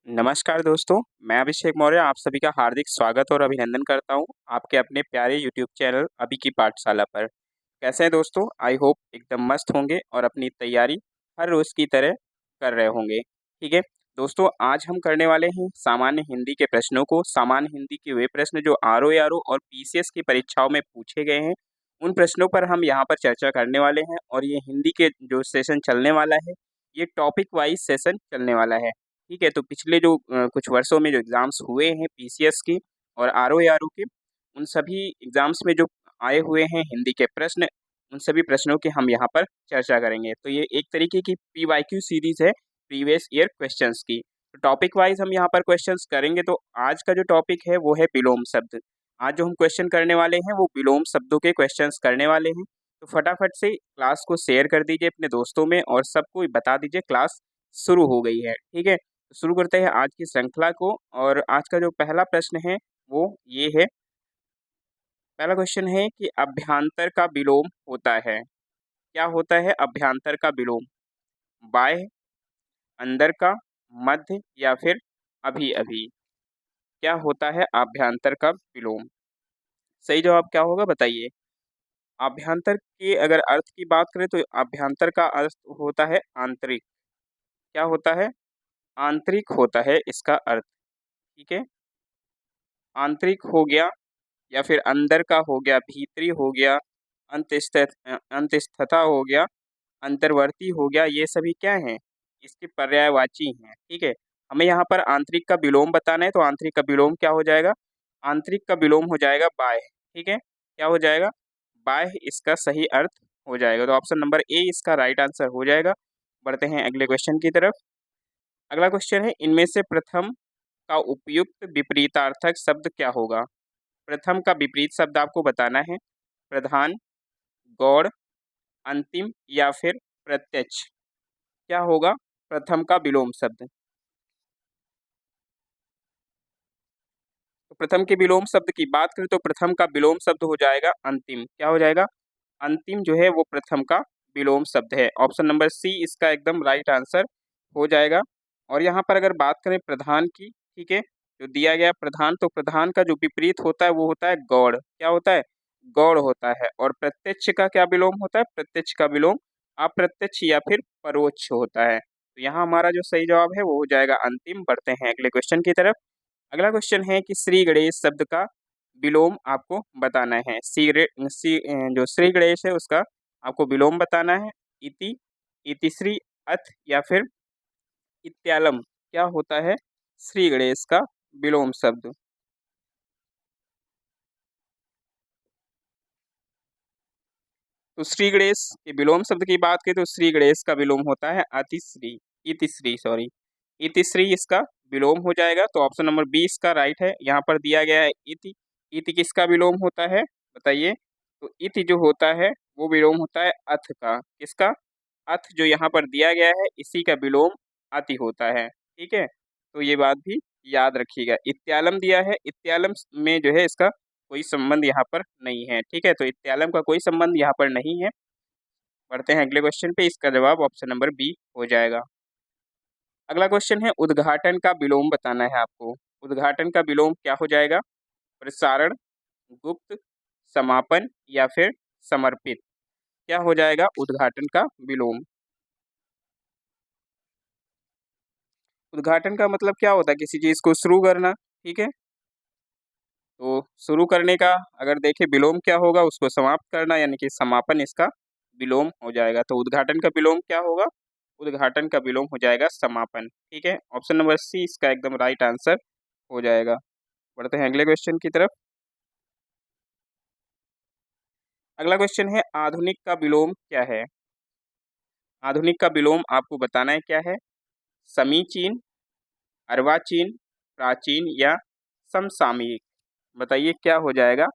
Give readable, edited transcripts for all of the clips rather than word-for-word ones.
नमस्कार दोस्तों, मैं अभिषेक मौर्य आप सभी का हार्दिक स्वागत और अभिनंदन करता हूँ आपके अपने प्यारे यूट्यूब चैनल अभी की पाठशाला पर। कैसे हैं दोस्तों? आई होप एकदम मस्त होंगे और अपनी तैयारी हर रोज़ की तरह कर रहे होंगे। ठीक है, दोस्तों आज हम करने वाले हैं सामान्य हिंदी के प्रश्नों को। सामान्य हिंदी के वे प्रश्न जो आरओ और पीसीएस की परीक्षाओं में पूछे गए हैं, उन प्रश्नों पर हम यहाँ पर चर्चा करने वाले हैं और ये हिंदी के जो सेशन चलने वाला है, ये टॉपिक वाइज़ सेशन चलने वाला है। ठीक है, तो पिछले जो कुछ वर्षों में जो एग्ज़ाम्स हुए हैं पीसीएस की और आरओ के, उन सभी एग्ज़ाम्स में जो आए हुए हैं हिंदी के प्रश्न, उन सभी प्रश्नों की हम यहाँ पर चर्चा करेंगे। तो ये एक तरीके की पीवाईक्यू सीरीज़ है, प्रीवियस ईयर क्वेश्चंस की। तो टॉपिक वाइज़ हम यहाँ पर क्वेश्चंस करेंगे, तो आज का जो टॉपिक है वो है विलोम शब्द। आज जो हम क्वेश्चन करने वाले हैं वो विलोम शब्दों के क्वेश्चंस करने वाले हैं। तो फटाफट से क्लास को शेयर कर दीजिए अपने दोस्तों में और सबको बता दीजिए क्लास शुरू हो गई है। ठीक है? शुरू करते हैं आज की श्रृंखला को और आज का जो पहला प्रश्न है वो ये है। पहला क्वेश्चन है कि अभ्यांतर का विलोम होता है। क्या होता है अभ्यांतर का विलोम? बाह्य, अंदर का, मध्य या फिर अभी-अभी? क्या होता है अभ्यांतर का विलोम? सही जवाब क्या होगा बताइए? अभ्यांतर के अगर अर्थ की बात करें तो अभ्यांतर का अर्थ होता है आंतरिक। क्या होता है? आंतरिक होता है इसका अर्थ। ठीक है? आंतरिक हो गया या फिर अंदर का हो गया, भीतरी हो गया, अंतःस्थित हो गया, अंतर्वर्ती हो गया, ये सभी क्या हैं? इसके पर्यायवाची हैं, ठीक है? हमें यहाँ पर आंतरिक का विलोम बताना है, तो आंतरिक का विलोम क्या हो जाएगा? आंतरिक का विलोम हो जाएगा बाह्य, ठीक है? क्या हो जाएगा? बाह्य इसका सही अर्थ हो जाएगा, तो ऑप्शन नंबर ए इसका राइट आंसर हो जाएगा। बढ़ते हैं अगले क्वेश्चन की तरफ। अगला क्वेश्चन है, इनमें से प्रथम का उपयुक्त विपरीतार्थक शब्द क्या होगा? प्रथम का विपरीत शब्द आपको बताना है। प्रधान, गौड़, अंतिम या फिर प्रत्यक्ष? क्या होगा प्रथम का विलोम शब्द? तो प्रथम के विलोम शब्द की बात करें तो प्रथम का विलोम शब्द हो जाएगा अंतिम। क्या हो जाएगा? अंतिम जो है वो प्रथम का विलोम शब्द है। ऑप्शन नंबर सी इसका एकदम राइट आंसर हो जाएगा। और यहाँ पर अगर बात करें प्रधान की, ठीक है, जो दिया गया प्रधान, तो प्रधान का जो विपरीत होता है वो होता है गौड़। क्या होता है? गौड़ होता है। और प्रत्यक्ष का क्या विलोम होता है? प्रत्यक्ष का विलोम अप्रत्यक्ष या फिर परोक्ष होता है। तो यहाँ हमारा जो सही जवाब है वो हो जाएगा अंतिम। बढ़ते हैं अगले क्वेश्चन की तरफ। अगला क्वेश्चन है कि श्री गणेश शब्द का विलोम आपको बताना है। जो श्री गणेश है उसका आपको विलोम बताना है। इति, इतिश्री, अथ या फिर इत्यालम? क्या होता है श्री गणेश का विलोम शब्द? तो श्री गणेश के विलोम शब्द की बात करें तो श्री गणेश का विलोम होता है अतिश्री, इतिश्री सॉरी, इतिश्री इसका विलोम हो जाएगा। तो ऑप्शन नंबर बी इसका राइट है। यहाँ पर दिया गया है इति। इति किसका विलोम होता है बताइए? तो इति जो होता है वो विलोम होता है अथ का। किसका? अथ जो यहाँ पर दिया गया है इसी का विलोम अति होता है। ठीक है, तो ये बात भी याद रखिएगा। इत्यालम दिया है, इत्यालम में जो है इसका कोई संबंध यहाँ पर नहीं है। ठीक है, तो इत्यालम का कोई संबंध यहाँ पर नहीं है। बढ़ते हैं अगले क्वेश्चन पे। इसका जवाब ऑप्शन नंबर बी हो जाएगा। अगला क्वेश्चन है, उद्घाटन का विलोम बताना है आपको। उद्घाटन का विलोम क्या हो जाएगा? प्रसारण, गुप्त, समापन या फिर समर्पित? क्या हो जाएगा उद्घाटन का विलोम? उद्घाटन का मतलब क्या होता है? किसी चीज़ को शुरू करना। ठीक है, तो शुरू करने का अगर देखें विलोम क्या होगा, उसको समाप्त करना, यानी कि समापन इसका विलोम हो जाएगा। तो उद्घाटन का विलोम क्या होगा? उद्घाटन का विलोम हो जाएगा समापन। ठीक है, ऑप्शन नंबर सी इसका एकदम राइट आंसर हो जाएगा। बढ़ते हैं अगले क्वेश्चन की तरफ। अगला क्वेश्चन है, आधुनिक का विलोम क्या है? आधुनिक का विलोम आपको बताना है क्या है? समीचीन, अर्वाचीन, प्राचीन या समसामयिक? बताइए क्या हो जाएगा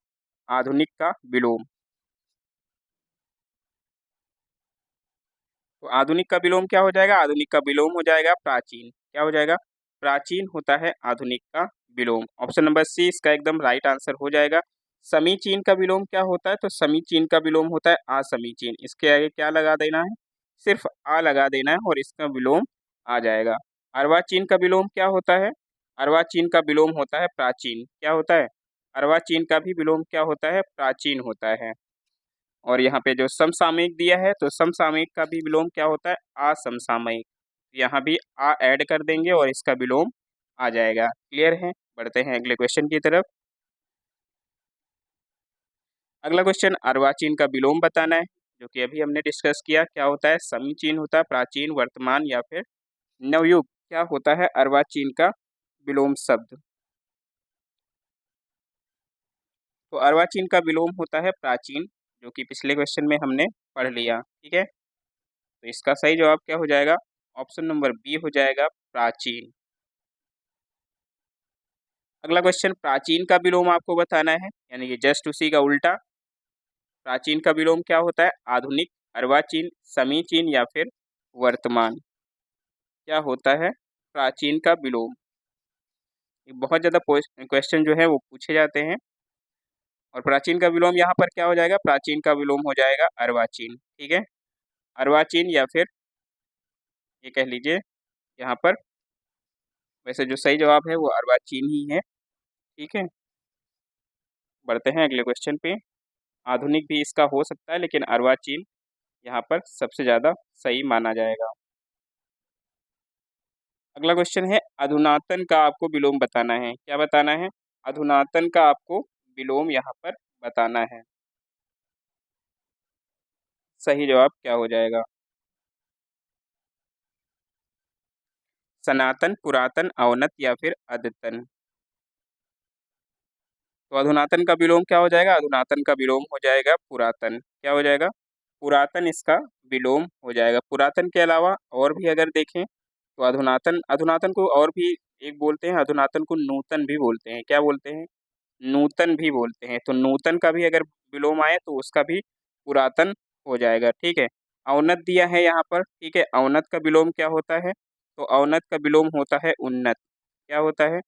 आधुनिक का विलोम? तो आधुनिक का विलोम क्या हो जाएगा? आधुनिक का विलोम हो जाएगा प्राचीन। क्या हो जाएगा? प्राचीन होता है आधुनिक का विलोम। ऑप्शन नंबर सी इसका एकदम राइट आंसर हो जाएगा। समीचीन का विलोम क्या होता है? तो समीचीन का विलोम होता है असमीचीन। इसके आगे क्या लगा देना है? सिर्फ आ लगा देना है और इसका विलोम आ जाएगा। अर्वाचीन का विलोम क्या होता है? अर्वाचीन का विलोम होता है प्राचीन। क्या होता है? अर्वाचीन का भी विलोम क्या होता है? प्राचीन होता है। और यहाँ पे जो समसामयिक दिया है तो समसामयिक का भी विलोम क्या होता है? असमसामयिक। यहाँ भी आ ऐड कर देंगे और इसका विलोम आ जाएगा। क्लियर है? बढ़ते हैं अगले क्वेश्चन की तरफ। अगला क्वेश्चन अर्वाचीन का विलोम बताना है, जो कि अभी हमने डिस्कस किया। क्या होता है? समीचीन होता है, प्राचीन, वर्तमान या फिर नवयुग। क्या होता है अर्वाचीन का विलोम शब्द? तो अर्वाचीन का विलोम होता है प्राचीन, जो कि पिछले क्वेश्चन में हमने पढ़ लिया। ठीक है, तो इसका सही जवाब क्या हो जाएगा? ऑप्शन नंबर बी हो जाएगा, प्राचीन। अगला क्वेश्चन प्राचीन का विलोम आपको बताना है, यानी कि जस्ट उसी का उल्टा। प्राचीन का विलोम क्या होता है? आधुनिक, अर्वाचीन, समीचीन या फिर वर्तमान। क्या होता है प्राचीन का विलोम? ये बहुत ज़्यादा क्वेश्चन जो है वो पूछे जाते हैं। और प्राचीन का विलोम यहाँ पर क्या हो जाएगा? प्राचीन का विलोम हो जाएगा अर्वाचीन। ठीक है, अर्वाचीन या फिर ये कह लीजिए यहाँ पर, वैसे जो सही जवाब है वो अर्वाचीन ही है। ठीक है, बढ़ते हैं अगले क्वेश्चन पे। आधुनिक भी इसका हो सकता है, लेकिन अर्वाचीन यहाँ पर सबसे ज़्यादा सही माना जाएगा। अगला क्वेश्चन है अधुनातन का आपको विलोम बताना है। क्या बताना है? अधुनातन का आपको विलोम यहाँ पर बताना है। सही जवाब क्या हो जाएगा? सनातन, पुरातन, अवनत या फिर अद्यतन। तो अधुनातन का विलोम क्या हो जाएगा? अधुनातन का विलोम हो जाएगा पुरातन। क्या हो जाएगा? पुरातन इसका विलोम हो जाएगा। पुरातन के अलावा और भी अगर देखें तो अधुनातन, अधुनातन को और भी एक बोलते हैं, अधुनातन को नूतन भी बोलते हैं। क्या बोलते हैं? नूतन भी बोलते हैं। तो नूतन का भी अगर विलोम आए तो उसका भी पुरातन हो जाएगा। ठीक है, अवनत दिया है यहाँ पर। ठीक है, अवनत का विलोम क्या होता है? तो अवनत का विलोम होता है उन्नत। क्या होता है?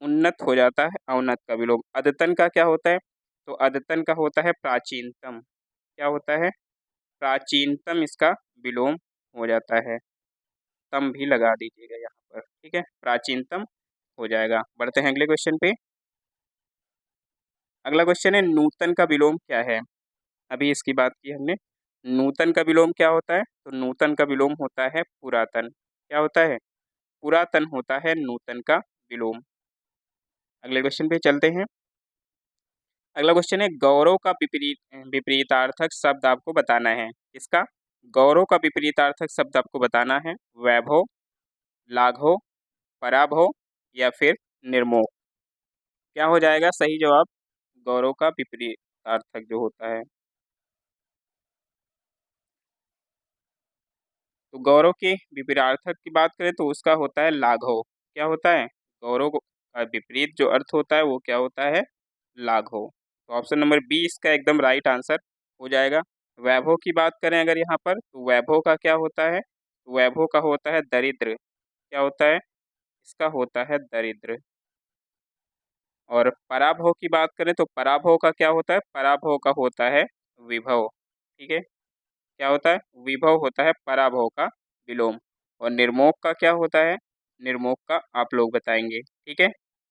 उन्नत हो जाता है अवनत का विलोम। अद्यतन का क्या होता है? तो अद्यतन का होता है प्राचीनतम। क्या होता है? प्राचीनतम इसका विलोम हो जाता है। तम भी लगा दीजिएगा यहाँ पर। ठीक है, प्राचीनतम हो जाएगा। बढ़ते हैं अगले क्वेश्चन पे। अगला क्वेश्चन है नूतन का विलोम क्या है? अभी इसकी बात की हमने। नूतन का विलोम क्या होता है? तो नूतन का विलोम होता है पुरातन। क्या होता है? पुरातन होता है नूतन का विलोम। अगले क्वेश्चन पे चलते हैं। अगला क्वेश्चन है गौरव का विपरीतार्थक शब्द आपको बताना है। इसका गौरव का विपरीतार्थक शब्द आपको बताना है। वैभव, लाघव, पराभव या फिर निर्मोह। क्या हो जाएगा सही जवाब? गौरव का विपरीतार्थक जो होता है, तो गौरव के विपरीतार्थक की बात करें तो उसका होता है लाघव। क्या होता है? गौरव का विपरीत जो अर्थ होता है वो क्या होता है? लाघव। तो ऑप्शन नंबर बी इसका एकदम राइट आंसर हो जाएगा। वैभव की बात करें अगर यहाँ पर, तो वैभव का क्या होता है? वैभव का होता है दरिद्र। क्या होता है? इसका होता है दरिद्र। और पराभव की बात करें तो पराभव का क्या होता है? पराभव का होता है विभव। ठीक है, क्या होता है? विभव होता है पराभव का विलोम। और निर्मोक का क्या होता है? निर्मोक का आप लोग बताएंगे। ठीक है,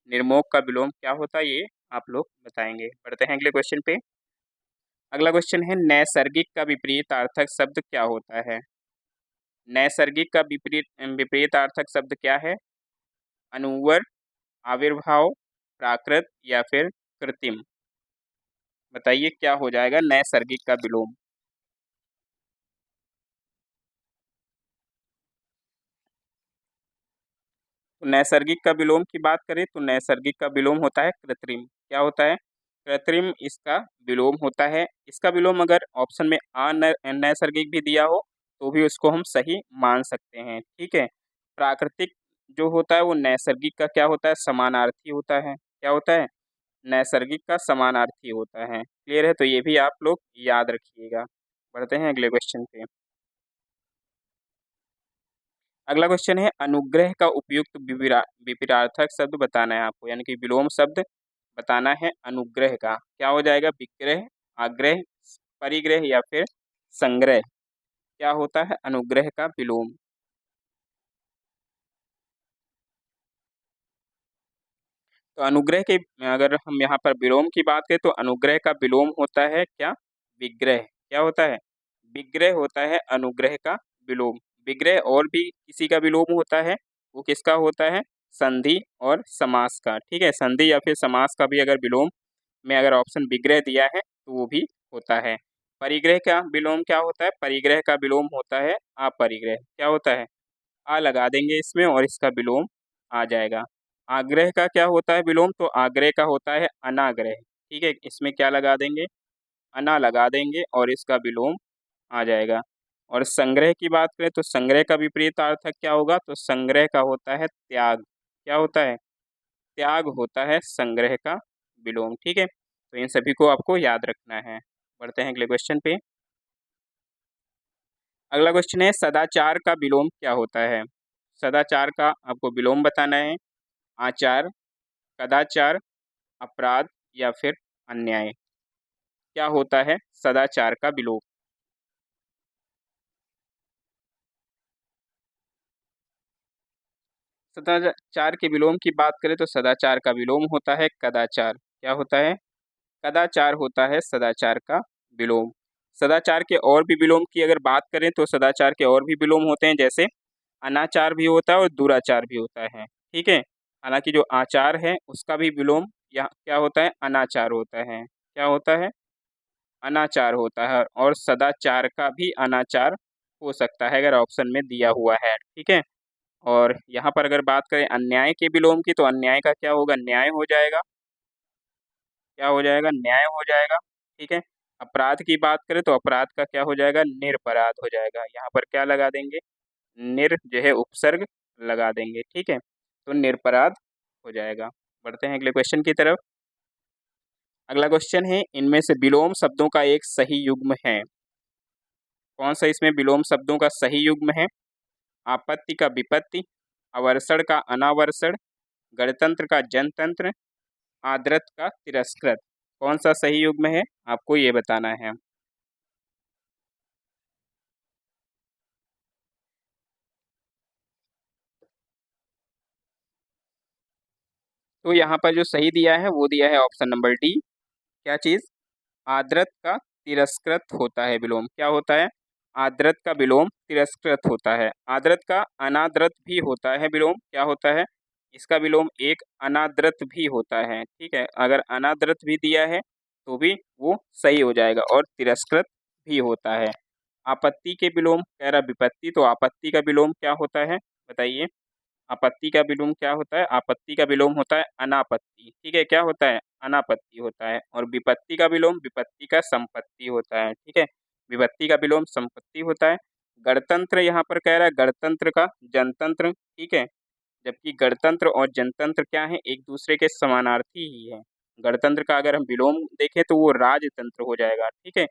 निर्मोक का विलोम क्या होता है ये आप लोग बताएंगे। बढ़ते हैं अगले क्वेश्चन पे। अगला क्वेश्चन है नैसर्गिक का विपरीतार्थक शब्द क्या होता है? नैसर्गिक का विपरीतार्थक शब्द क्या है? अनुवर, आविर्भाव, प्राकृत या फिर कृत्रिम। बताइए क्या हो जाएगा नैसर्गिक का विलोम? तो नैसर्गिक का विलोम की बात करें तो नैसर्गिक का विलोम होता है कृत्रिम। क्या होता है? कृत्रिम इसका विलोम होता है। इसका विलोम अगर ऑप्शन में नैसर्गिक भी दिया हो तो भी उसको हम सही मान सकते हैं। ठीक है, प्राकृतिक जो होता है वो नैसर्गिक का क्या होता है? समानार्थी होता है। क्या होता है? नैसर्गिक का समानार्थी होता है। क्लियर है? तो ये भी आप लोग याद रखिएगा। बढ़ते हैं अगले क्वेश्चन पे। अगला क्वेश्चन है अनुग्रह का उपयुक्त विपरीतार्थक शब्द बताना है आपको, यानी कि विलोम शब्द बताना है अनुग्रह का। क्या हो जाएगा? विग्रह, आग्रह, परिग्रह या फिर संग्रह। क्या होता है अनुग्रह का विलोम? तो अनुग्रह के अगर हम यहाँ पर विलोम की बात करें तो अनुग्रह का विलोम होता है क्या? विग्रह। क्या होता है? विग्रह होता है अनुग्रह का विलोम। विग्रह और भी किसी का विलोम होता है, वो किसका होता है? संधि और समास का। ठीक है, संधि या फिर समास का भी अगर विलोम में अगर ऑप्शन विग्रह दिया है तो वो भी होता है। परिग्रह का विलोम क्या होता है? परिग्रह का विलोम होता है अपरिग्रह। क्या होता है? आ लगा देंगे इसमें और इसका विलोम आ जाएगा। आग्रह का क्या होता है विलोम? तो आग्रह का होता है अनाग्रह। ठीक है, इसमें क्या लगा देंगे? अना लगा देंगे और इसका विलोम आ जाएगा। और संग्रह की बात करें तो संग्रह का विपरीत अर्थक क्या होगा? तो संग्रह का होता है त्याग। क्या होता है? त्याग होता है संग्रह का विलोम। ठीक है, तो इन सभी को आपको याद रखना है। बढ़ते हैं अगले क्वेश्चन पे। अगला क्वेश्चन है सदाचार का विलोम क्या होता है? सदाचार का आपको विलोम बताना है। आचार, कदाचार, अपराध या फिर अन्याय। क्या होता है सदाचार का विलोम? सदाचार के विलोम की बात करें तो सदाचार का विलोम होता है कदाचार। क्या होता है? कदाचार होता है सदाचार का विलोम। सदाचार के और भी विलोम की अगर बात करें तो सदाचार के और भी विलोम होते हैं, जैसे अनाचार भी होता है और दुराचार भी होता है। ठीक है, हालांकि जो आचार है उसका भी विलोम यहाँ क्या होता है? अनाचार होता है। क्या होता है? अनाचार होता है। और सदाचार का भी अनाचार हो सकता है अगर ऑप्शन में दिया हुआ है। ठीक है, और यहाँ पर अगर बात करें अन्याय के विलोम की तो अन्याय का क्या होगा? न्याय हो जाएगा। क्या हो जाएगा? न्याय हो जाएगा। ठीक है, अपराध की बात करें तो अपराध का क्या हो जाएगा? निरपराध हो जाएगा। यहाँ पर क्या लगा देंगे? निर जो है उपसर्ग लगा देंगे। ठीक है, तो निरपराध हो जाएगा। बढ़ते हैं अगले क्वेश्चन की तरफ। अगला क्वेश्चन है इनमें से विलोम शब्दों का एक सही युग्म है। कौन सा इसमें विलोम शब्दों का सही युग्म है? आपत्ति का विपत्ति, अवर्षण का अनावर्षण, गणतंत्र का जनतंत्र, आदृत का तिरस्कृत। कौन सा सही युग्म है आपको ये बताना है। तो यहाँ पर जो सही दिया है वो दिया है ऑप्शन नंबर डी। क्या चीज? आदृत का तिरस्कृत होता है विलोम। क्या होता है? आदृत का विलोम तिरस्कृत होता है। आदृत का अनादृत भी होता है विलोम। क्या होता है? इसका विलोम एक अनादृत भी होता है। ठीक है, अगर अनादृत भी दिया है तो भी वो सही हो जाएगा और तिरस्कृत भी होता है। आपत्ति के विलोम कह रहा विपत्ति, तो आपत्ति का विलोम क्या होता है बताइए? आपत्ति का विलोम क्या होता है? आपत्ति का विलोम होता है अनापत्ति। ठीक है, क्या होता है? अनापत्ति होता है। और विपत्ति का विलोम विपत्ति का संपत्ति होता है। ठीक है, विपत्ति का विलोम संपत्ति होता है। गणतंत्र यहाँ पर कह रहा है गणतंत्र का जनतंत्र। ठीक है, जबकि गणतंत्र और जनतंत्र क्या है? एक दूसरे के समानार्थी ही है। गणतंत्र का अगर हम विलोम देखें तो वो राजतंत्र हो जाएगा। ठीक है,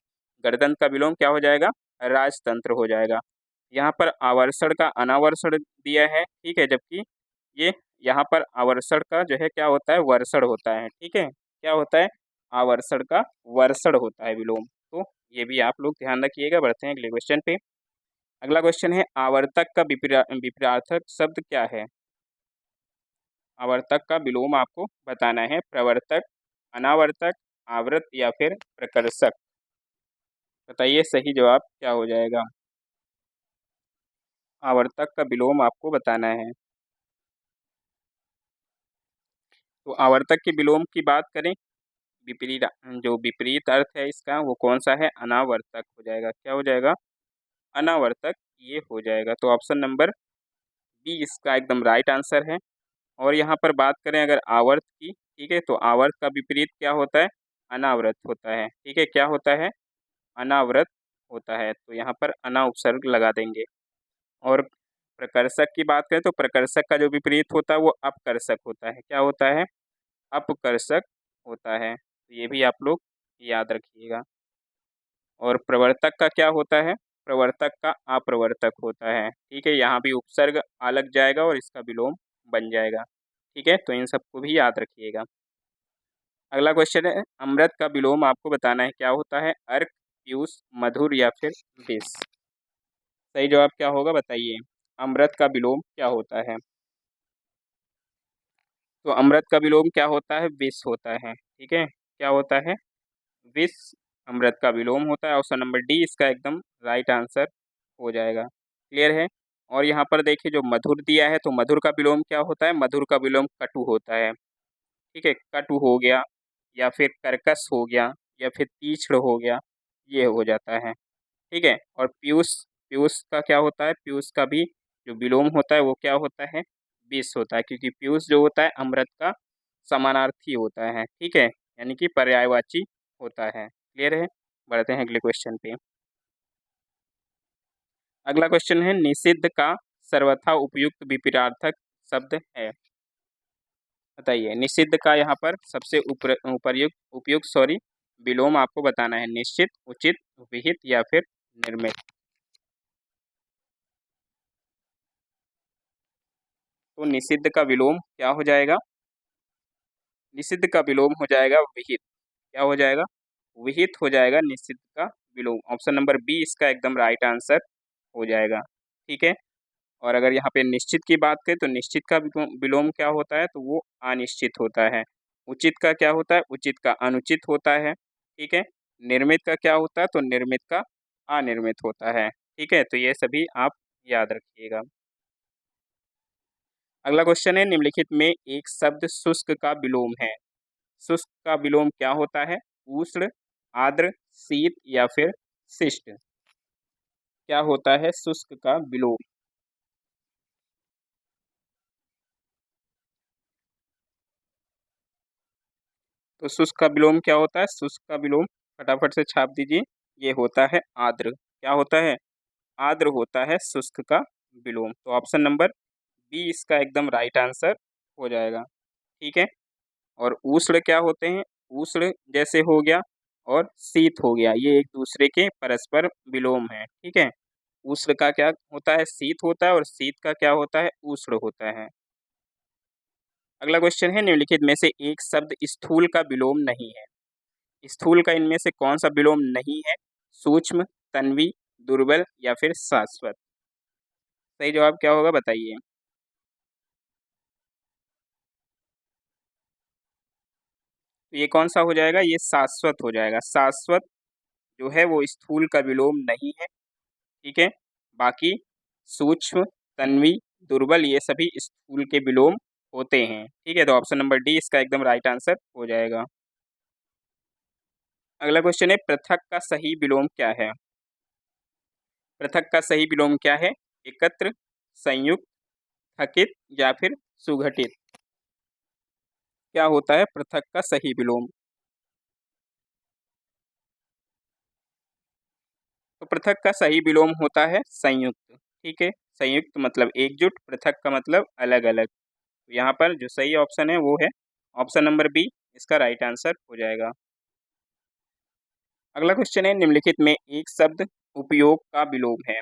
गणतंत्र का विलोम क्या हो जाएगा? राजतंत्र हो जाएगा। यहाँ पर आवर्षण का अनावर्षण दिया है। ठीक है, जबकि ये यहाँ पर आवर्षण का जो है क्या होता है? वर्षण होता है। ठीक है, क्या होता है? आवर्षण का वर्षण होता है विलोम। तो ये भी आप लोग ध्यान रखिएगा। बढ़ते हैं अगले क्वेश्चन पे। अगला क्वेश्चन है आवर्तक का विपरीतार्थक शब्द क्या है? आवर्तक का विलोम आपको बताना है। प्रवर्तक, अनावर्तक, आवृत या फिर प्रकर्षक। बताइए सही जवाब क्या हो जाएगा? आवर्तक का विलोम आपको बताना है। तो आवर्तक के विलोम की बात करें, विपरीत जो विपरीत अर्थ है इसका वो कौन सा है? अनावर्तक हो जाएगा। क्या हो जाएगा? अनावर्तक ये हो जाएगा। तो ऑप्शन नंबर बी इसका एकदम राइट आंसर है। और यहाँ पर बात करें अगर आवर्त की, ठीक है, तो आवर्त का विपरीत क्या होता है? अनावृत होता है। ठीक है, क्या होता है? अनावृत होता है। तो यहाँ पर अना उपसर्ग लगा देंगे। और प्रकर्षक की बात करें तो प्रकर्षक का जो विपरीत होता है वो अपकर्षक होता है। क्या होता है? अपकर्षक होता है। तो ये भी आप लोग याद रखिएगा। और प्रवर्तक का क्या होता है? प्रवर्तक का अप्रवर्तक होता है। ठीक है, यहाँ भी उपसर्ग अलग जाएगा और इसका विलोम बन जाएगा। ठीक है, तो इन सबको भी याद रखिएगा। अगला क्वेश्चन है अमृत का विलोम आपको बताना है। क्या होता है? अर्क, पीयूष, मधुर या फिर विष। सही जवाब क्या होगा बताइए? अमृत का विलोम क्या होता है? तो अमृत का विलोम क्या होता है? विष होता है। ठीक है, क्या होता है? विष अमृत का विलोम होता है। ऑप्शन नंबर डी इसका एकदम राइट आंसर हो जाएगा। क्लियर है? और यहाँ पर देखिए जो मधुर दिया है, तो मधुर का विलोम क्या होता है? मधुर का विलोम कटु होता है। ठीक है, कटु हो गया या फिर कर्कश हो गया या फिर तीक्ष्ण हो गया, ये हो जाता है। ठीक है, और पीयूष, पीयूष का क्या होता है? पीयूष का भी जो विलोम होता है वो क्या होता है? विष होता है, क्योंकि पीयूष जो होता है अमृत का समानार्थी होता है। ठीक है, यानी कि पर्यायवाची होता है। क्लियर है? बढ़ते हैं अगले क्वेश्चन पे। अगला क्वेश्चन है, निषिद्ध का सर्वथा उपयुक्त विपरीतार्थक शब्द है। बताइए, निषिद्ध का यहाँ पर सबसे उपयुक्त उपयुक्त विलोम आपको बताना है। निश्चित, उचित, विहित या फिर निर्मित। तो निषिद्ध का विलोम क्या हो जाएगा? निषिद्ध का विलोम हो जाएगा विहित। क्या हो जाएगा? विहित हो जाएगा निषिद्ध का विलोम। ऑप्शन नंबर बी इसका एकदम राइट आंसर हो जाएगा। ठीक है, और अगर यहाँ पे निश्चित की बात करें तो निश्चित का विलोम क्या होता है? तो वो अनिश्चित होता है। उचित का क्या होता है? उचित का अनुचित होता है। ठीक है, निर्मित का क्या होता है? तो निर्मित का अनिर्मित होता है। ठीक है, तो ये सभी आप याद रखिएगा। अगला क्वेश्चन है, निम्नलिखित में एक शब्द शुष्क का विलोम है। शुष्क का विलोम क्या होता है? उष्ण, आर्द्र, शीत या फिर शिष्ट। क्या होता है शुष्क का विलोम? तो शुष्क का विलोम क्या होता है? शुष्क का विलोम फटाफट से छाप दीजिए, ये होता है आर्द्र। क्या होता है? आर्द्र होता है शुष्क का विलोम। तो ऑप्शन नंबर बी इसका एकदम राइट आंसर हो जाएगा। ठीक है, और उष्ण क्या होते हैं? उष्ण जैसे हो गया और शीत हो गया, ये एक दूसरे के परस्पर विलोम है। ठीक है, उष्ण का क्या होता है? शीत होता है, और शीत का क्या होता है? उष्ण होता है। अगला क्वेश्चन है, निम्नलिखित में से एक शब्द स्थूल का विलोम नहीं है। स्थूल का इनमें से कौन सा विलोम नहीं है? सूक्ष्म, तन्वी, दुर्बल या फिर शाश्वत। सही जवाब क्या होगा बताइए? तो ये कौन सा हो जाएगा? ये शाश्वत हो जाएगा। शाश्वत जो है वो स्थूल का विलोम नहीं है। ठीक है, बाकी सूक्ष्म, तन्वी, दुर्बल ये सभी स्थूल के विलोम होते हैं। ठीक है, तो ऑप्शन नंबर डी इसका एकदम राइट आंसर हो जाएगा। अगला क्वेश्चन है, पृथक का सही विलोम क्या है? पृथक का सही विलोम क्या है? एकत्र, संयुक्त, थकित या फिर सुघटित। क्या होता है पृथक का सही विलोम? तो पृथक का सही विलोम होता है संयुक्त। ठीक है, संयुक्त मतलब एकजुट, पृथक का मतलब अलग अलग। तो यहाँ पर जो सही ऑप्शन है वो है ऑप्शन नंबर बी, इसका राइट आंसर हो जाएगा। अगला क्वेश्चन है, निम्नलिखित में एक शब्द उपयोग का विलोम है।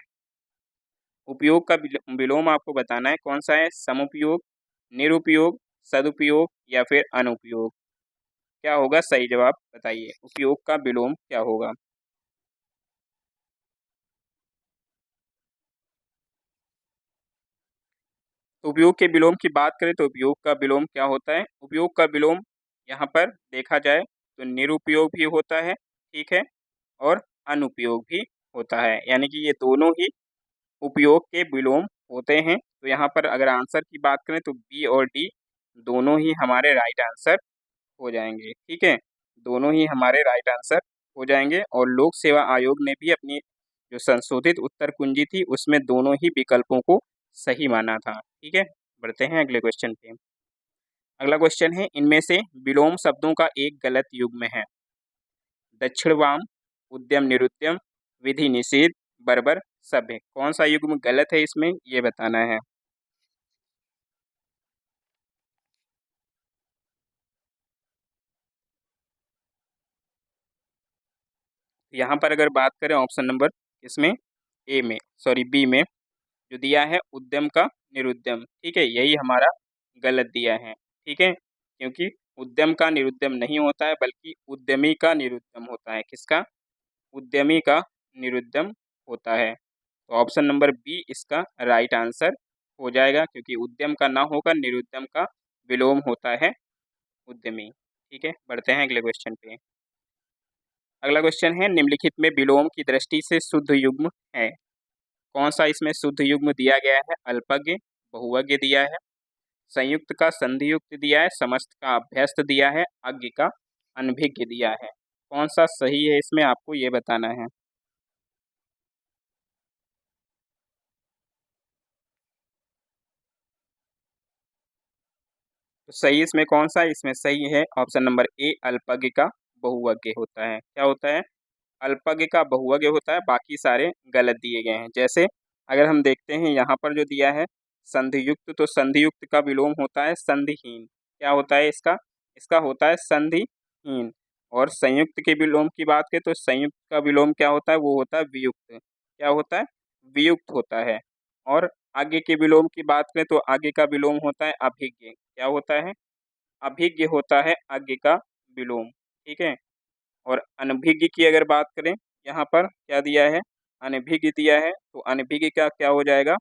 उपयोग का विलोम आपको बताना है कौन सा है? समुपयोग, निरुपयोग, सदुपयोग या फिर अनुपयोग। क्या होगा सही जवाब बताइए? उपयोग का विलोम क्या होगा? तो उपयोग के विलोम की बात करें तो उपयोग का विलोम क्या होता है? उपयोग का विलोम यहाँ पर देखा जाए तो निरुपयोग भी होता है। ठीक है, और अनुपयोग भी होता है, यानी कि ये दोनों ही उपयोग के विलोम होते हैं। तो यहाँ पर अगर आंसर की बात करें तो बी और डी दोनों ही हमारे राइट आंसर हो जाएंगे। ठीक है, दोनों ही हमारे राइट आंसर हो जाएंगे, और लोक सेवा आयोग ने भी अपनी जो संशोधित उत्तर कुंजी थी उसमें दोनों ही विकल्पों को सही माना था। ठीक है, बढ़ते हैं अगले क्वेश्चन पे। अगला क्वेश्चन है, इनमें से विलोम शब्दों का एक गलत युग्म है। दक्षिण वाम, उद्यम निरुद्यम, विधि निषेध, बर्बर, सभ्य। कौन सा युग्म गलत है इसमें, ये बताना है। यहाँ पर अगर बात करें ऑप्शन नंबर इसमें ए में, सॉरी बी में, जो दिया है उद्यम का निरुद्यम, ठीक है, यही हमारा गलत दिया है। ठीक है, क्योंकि उद्यम का निरुद्यम नहीं होता है, बल्कि उद्यमी का निरुद्यम होता है। किसका? उद्यमी का निरुद्यम होता है। तो ऑप्शन नंबर बी इसका राइट आंसर हो जाएगा, क्योंकि उद्यम का ना होगा, निरुद्यम का विलोम होता है उद्यमी। ठीक है, बढ़ते हैं अगले क्वेश्चन पे। अगला क्वेश्चन है, निम्नलिखित में विलोम की दृष्टि से शुद्ध युग्म है। कौन सा इसमें शुद्ध युग्म दिया गया है? अल्पज्ञ, बहुवज्ञ दिया है, संयुक्त का संधि युक्त दिया है, समस्त का अभ्यस्त दिया है, अज्ञ का अनभिज्ञ दिया है। कौन सा सही है इसमें आपको ये बताना है। तो सही इसमें कौन सा है? इसमें सही है ऑप्शन नंबर ए, अल्पज्ञ का बहुवज्ञ होता है। क्या होता है? अल्पज्ञ का बहुवज्ञ होता है, बाकी सारे गलत दिए गए हैं। जैसे अगर हम देखते हैं यहाँ पर जो दिया है संधि युक्त, तो संधि युक्त का विलोम होता है संधिहीन। क्या होता है इसका? इसका होता है संधिहीन। और संयुक्त के विलोम की बात करें तो संयुक्त का विलोम क्या होता है? वो होता है वियुक्त। क्या होता है? वियुक्त होता है। और आगे के विलोम की बात करें तो आगे का विलोम होता है अभिज्ञ। क्या होता है? अभिज्ञ होता है आगे का विलोम। ठीक है। और अनभिज्ञ की अगर बात करें, यहाँ पर क्या दिया है? अनभिज्ञ दिया है, तो अनभिज्ञ का क्या हो जाएगा?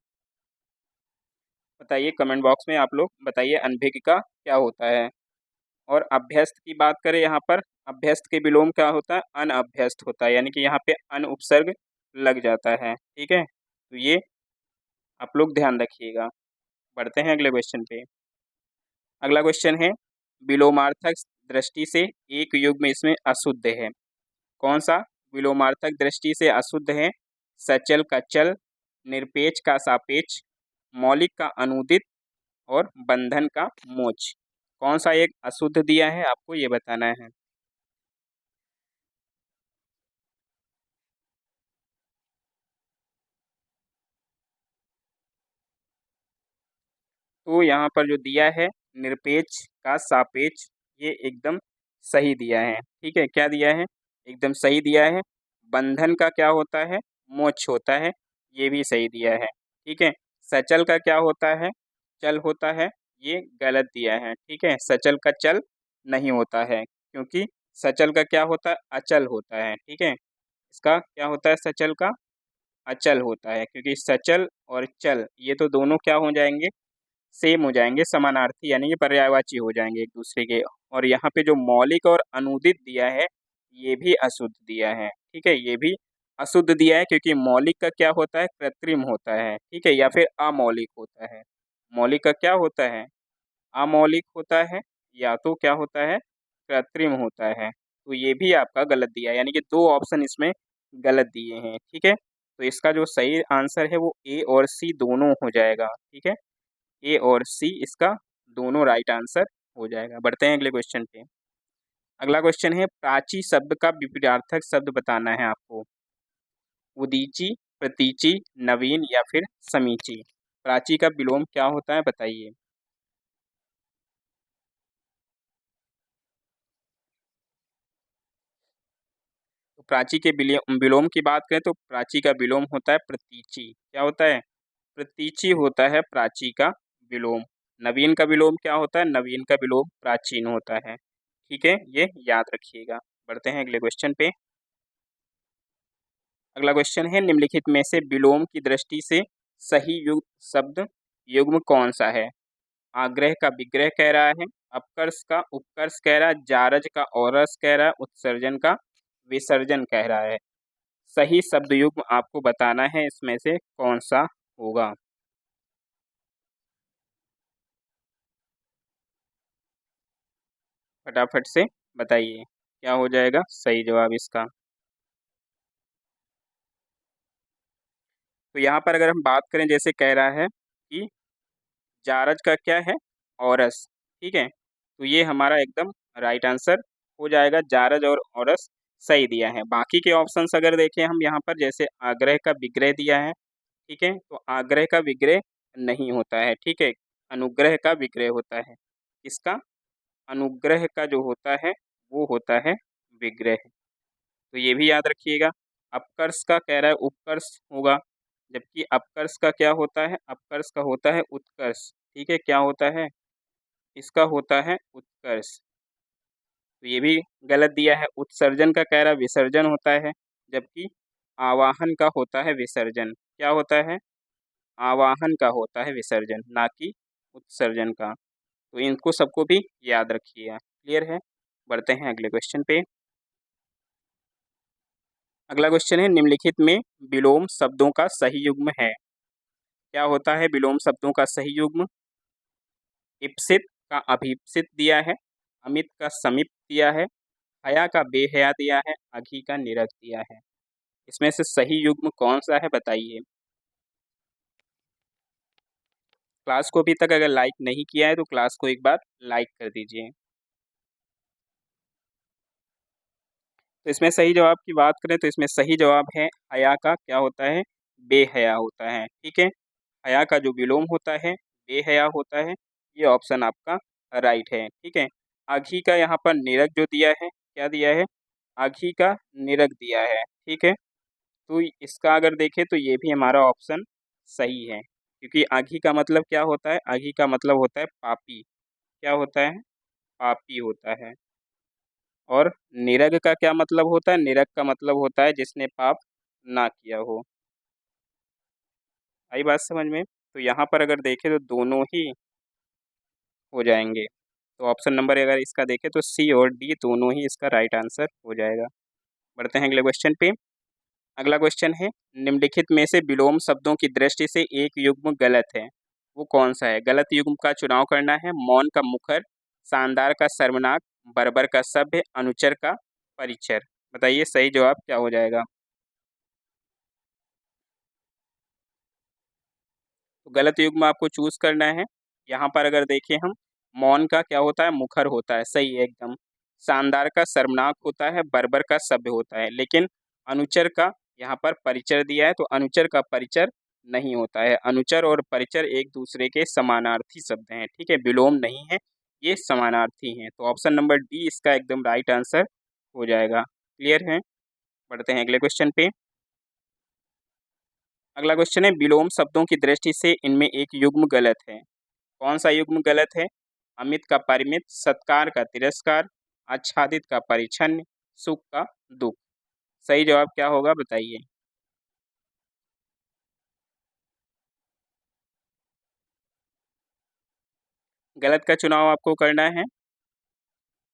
बताइए कमेंट बॉक्स में, आप लोग बताइए अनभिज्ञ का क्या होता है। और अभ्यस्त की बात करें, यहाँ पर अभ्यस्त के विलोम क्या होता है? अनअभ्यस्त होता है, यानी कि यहाँ पे अन उपसर्ग लग जाता है। ठीक है, तो ये आप लोग ध्यान रखिएगा। बढ़ते हैं अगले क्वेश्चन पे। अगला क्वेश्चन है, विलोमार्थक दृष्टि से एक युग्म इसमें अशुद्ध है। कौन सा विलोमार्थक दृष्टि से अशुद्ध है? सचल का चल, निरपेक्ष का सापेक्ष, मौलिक का अनूदित और बंधन का मोक्ष। कौन सा एक अशुद्ध दिया है आपको ये बताना है। तो यहाँ पर जो दिया है निरपेक्ष का सापेक्ष, ये एकदम सही दिया है। ठीक है, क्या दिया है? एकदम सही दिया है। बंधन का क्या होता है? मोक्ष होता है, ये भी सही दिया है। ठीक है, सचल का क्या होता है? चल होता है, ये गलत दिया है। ठीक है, सचल का चल नहीं होता है, क्योंकि सचल का क्या होता है? अचल होता है। ठीक है, इसका क्या होता है? सचल का अचल होता है, क्योंकि सचल और चल ये तो दोनों क्या हो जाएंगे? सेम हो जाएंगे, समानार्थी, यानी कि पर्यायवाची हो जाएंगे एक दूसरे के। और यहाँ पे जो मौलिक और अनूदित दिया है, ये भी अशुद्ध दिया है। ठीक है, ये भी अशुद्ध दिया है, क्योंकि मौलिक का क्या होता है? कृत्रिम होता है। ठीक है, या फिर अमौलिक होता है। मौलिक का क्या होता है? अमौलिक होता है, या तो क्या होता है? कृत्रिम होता है। तो ये भी आपका गलत दिया है, यानी कि दो ऑप्शन इसमें गलत दिए हैं। ठीक है, तो इसका जो सही आंसर है वो ए और सी दोनों हो जाएगा। ठीक है, ए और सी इसका दोनों राइट आंसर हो जाएगा। बढ़ते हैं अगले क्वेश्चन पे। अगला क्वेश्चन है, प्राची शब्द का विपरीतार्थक शब्द बताना है आपको। उदीची, प्रतीची, नवीन या फिर समीची। प्राची का विलोम क्या होता है बताइए। तो प्राची के विलोम की बात करें तो प्राची का विलोम होता है प्रतीची। क्या होता है? प्रतीची होता है प्राची का विलोम। नवीन का विलोम क्या होता है? नवीन का विलोम प्राचीन होता है। ठीक है, ये याद रखिएगा। बढ़ते हैं अगले क्वेश्चन पे। अगला क्वेश्चन है, निम्नलिखित में से विलोम की दृष्टि से सही शब्द युग्म कौन सा है? आग्रह का विग्रह कह रहा है, अपकर्ष का उपकर्ष कह रहा है, जारज का औरस कह रहा है, उत्सर्जन का विसर्जन कह रहा है। सही शब्द युग्म आपको बताना है, इसमें से कौन सा होगा। फटाफट से बताइए, क्या हो जाएगा सही जवाब इसका। तो यहाँ पर अगर हम बात करें, जैसे कह रहा है कि जारज का क्या है? औरस। ठीक है, तो ये हमारा एकदम राइट आंसर हो जाएगा। जारज और औरस सही दिया है। बाकी के ऑप्शंस अगर देखें हम यहाँ पर, जैसे आग्रह का विग्रह दिया है। ठीक है, तो आग्रह का विग्रह नहीं होता है। ठीक है, अनुग्रह का विग्रह होता है। इसका अनुग्रह का जो होता है वो होता है विग्रह। तो ये भी याद रखिएगा। अपकर्ष का कह रहा है उपकर्ष होगा, जबकि अपकर्ष का क्या होता है? अपकर्ष का होता है उत्कर्ष। ठीक है, क्या होता है? इसका होता है उत्कर्ष। तो ये भी गलत दिया है। उत्सर्जन का कह रहा है विसर्जन होता है, जबकि आवाहन का होता है विसर्जन। क्या होता है? आवाहन का होता है विसर्जन, ना कि उत्सर्जन का। तो इनको सबको भी याद रखिएगा। क्लियर है? बढ़ते हैं अगले क्वेश्चन पे। अगला क्वेश्चन है, निम्नलिखित में विलोम शब्दों का सही युग्म है। क्या होता है विलोम शब्दों का सही युग्म? इप्सित का अभीप्सित दिया है, अमित का समीप दिया है, हया का बेहया दिया है, अघी का निरग दिया है। इसमें से सही युग्म कौन सा है बताइए। क्लास को अभी तक अगर लाइक नहीं किया है तो क्लास को एक बार लाइक कर दीजिए। तो इसमें सही जवाब की बात करें तो इसमें सही जवाब है हया का क्या होता है, बेहया होता है। ठीक है, हया का जो विलोम होता है बेहया होता है। ये ऑप्शन आपका राइट है। ठीक है, आघी का यहाँ पर निरग जो दिया है, क्या दिया है, आघी का निरग दिया है। ठीक है, तो इसका अगर देखें तो ये भी हमारा ऑप्शन सही है, क्योंकि आघी का मतलब क्या होता है, आघी का मतलब होता है पापी। क्या होता है, पापी होता है। और निरग का क्या मतलब होता है, निरग का मतलब होता है जिसने पाप ना किया हो। आई बात समझ में? तो यहाँ पर अगर देखें तो दोनों ही हो जाएंगे। तो ऑप्शन नंबर अगर इसका देखें तो सी और डी दोनों ही इसका राइट आंसर हो जाएगा। बढ़ते हैं अगले क्वेश्चन पे। अगला क्वेश्चन है, निम्नलिखित में से विलोम शब्दों की दृष्टि से एक युग्म गलत है, वो कौन सा है? गलत युग्म का चुनाव करना है। मौन का मुखर, शानदार का सर्वनाक, बर्बर का सभ्य, अनुचर का परिचर। बताइए सही जवाब क्या हो जाएगा। तो गलत युग्म आपको चूज करना है। यहाँ पर अगर देखें हम, मौन का क्या होता है, मुखर होता है, सही है एकदम। शानदार का सर्वनाक होता है, बर्बर का सभ्य होता है। लेकिन अनुचर का यहाँ पर परिचर दिया है, तो अनुचर का परिचर नहीं होता है। अनुचर और परिचर एक दूसरे के समानार्थी शब्द हैं। ठीक है, विलोम नहीं है, ये समानार्थी हैं। तो ऑप्शन नंबर डी इसका एकदम राइट आंसर हो जाएगा। क्लियर है? बढ़ते हैं अगले क्वेश्चन पे। अगला क्वेश्चन है, विलोम शब्दों की दृष्टि से इनमें एक युग्म गलत है। कौन सा युग्म गलत है? अमित का परिमित, सत्कार का तिरस्कार, आच्छादित का परिच्छन्न, सुख का दुख। सही जवाब क्या होगा बताइए। गलत का चुनाव आपको करना है।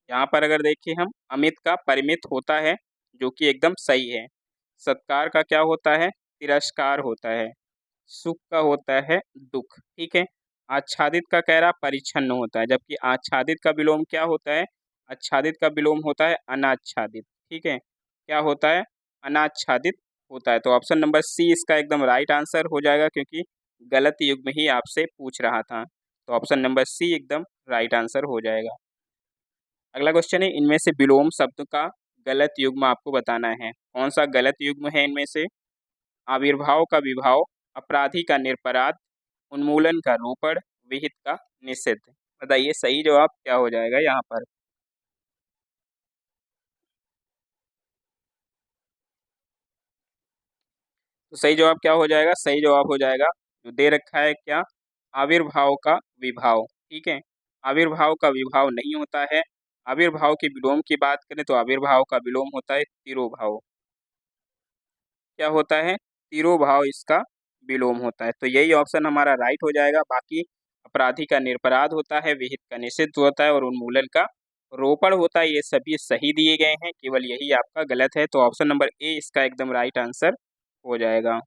यहाँ पर अगर देखिए हम, अमित का परिमित होता है जो कि एकदम सही है। सत्कार का क्या होता है, तिरस्कार होता है। सुख का होता है दुख। ठीक है, आच्छादित का कह रहा परिच्छन्न होता है, जबकि आच्छादित का विलोम क्या होता है, आच्छादित का विलोम होता है अनाच्छादित। ठीक है, क्या होता है, अनाच्छादित होता है। तो ऑप्शन नंबर सी इसका एकदम राइट आंसर हो जाएगा, क्योंकि गलत युग्म ही आपसे पूछ रहा था। तो ऑप्शन नंबर सी एकदम राइट आंसर हो जाएगा। अगला क्वेश्चन है, इनमें से विलोम शब्द का गलत युग्म आपको बताना है। कौन सा गलत युग्म है इनमें से? आविर्भाव का विभाव, अपराधी का निरपराध, उन्मूलन का रोपण, विहित का निषिद्ध। बताइए सही जवाब क्या हो जाएगा यहाँ पर। तो सही जवाब क्या हो जाएगा, सही जवाब हो जाएगा जो दे रखा है क्या, आविर्भाव का विभाव। ठीक है, आविर्भाव का विभाव नहीं होता है। आविर्भाव के विलोम की बात करें तो आविर्भाव का विलोम होता है तिरोभाव। क्या होता है, तिरोभाव इसका विलोम होता है। तो यही ऑप्शन हमारा राइट हो जाएगा। बाकी अपराधी का निरपराध होता है, विहित का निषिद्ध होता है और उन्मूलन का रोपण होता है। ये सभी सही दिए गए हैं, केवल यही आपका गलत है। तो ऑप्शन नंबर ए इसका एकदम राइट आंसर हो जाएगा।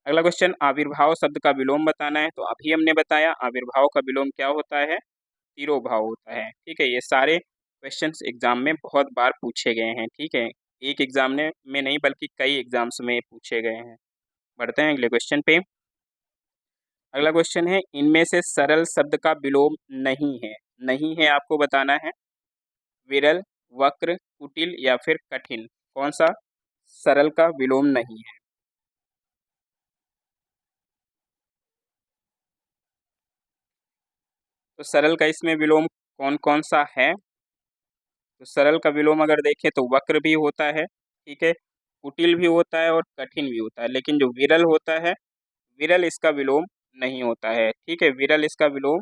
अगला क्वेश्चन, आविर्भाव शब्द का विलोम बताना है। तो अभी हमने बताया आविर्भाव का विलोम क्या होता है, तिरोभाव होता है। ठीक है, ये सारे क्वेश्चंस एग्जाम में बहुत बार पूछे गए हैं। ठीक है, एक एग्जाम में नहीं बल्कि कई एग्जाम्स में पूछे गए हैं। बढ़ते हैं अगले क्वेश्चन पे। अगला क्वेश्चन है, इनमें से सरल शब्द का विलोम नहीं है। नहीं है आपको बताना है। विरल, वक्र, कुटिल या फिर कठिन। कौन सा सरल का विलोम नहीं है? तो सरल का इसमें विलोम कौन कौन सा है? तो सरल का विलोम अगर देखें तो वक्र भी होता है, ठीक है, कुटिल भी होता है और कठिन भी होता है। लेकिन जो विरल होता है, विरल इसका विलोम नहीं होता है। ठीक है, विरल इसका विलोम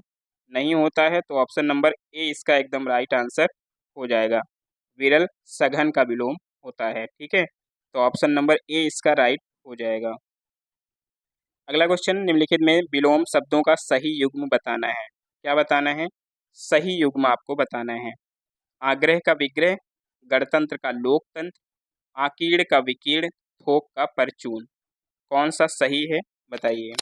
नहीं होता है। तो ऑप्शन नंबर ए इसका एकदम राइट आंसर हो जाएगा। विरल सघन का विलोम होता है। ठीक है, तो ऑप्शन नंबर ए इसका राइट हो जाएगा। अगला क्वेश्चन, निम्नलिखित में विलोम शब्दों का सही युग्म बताना है। क्या बताना है? सही युग्म आपको बताना है। आग्रह का विग्रह, गणतंत्र का लोकतंत्र, आकीड़ का विकीर्ण, थोक का परचून। कौन सा सही है बताइए।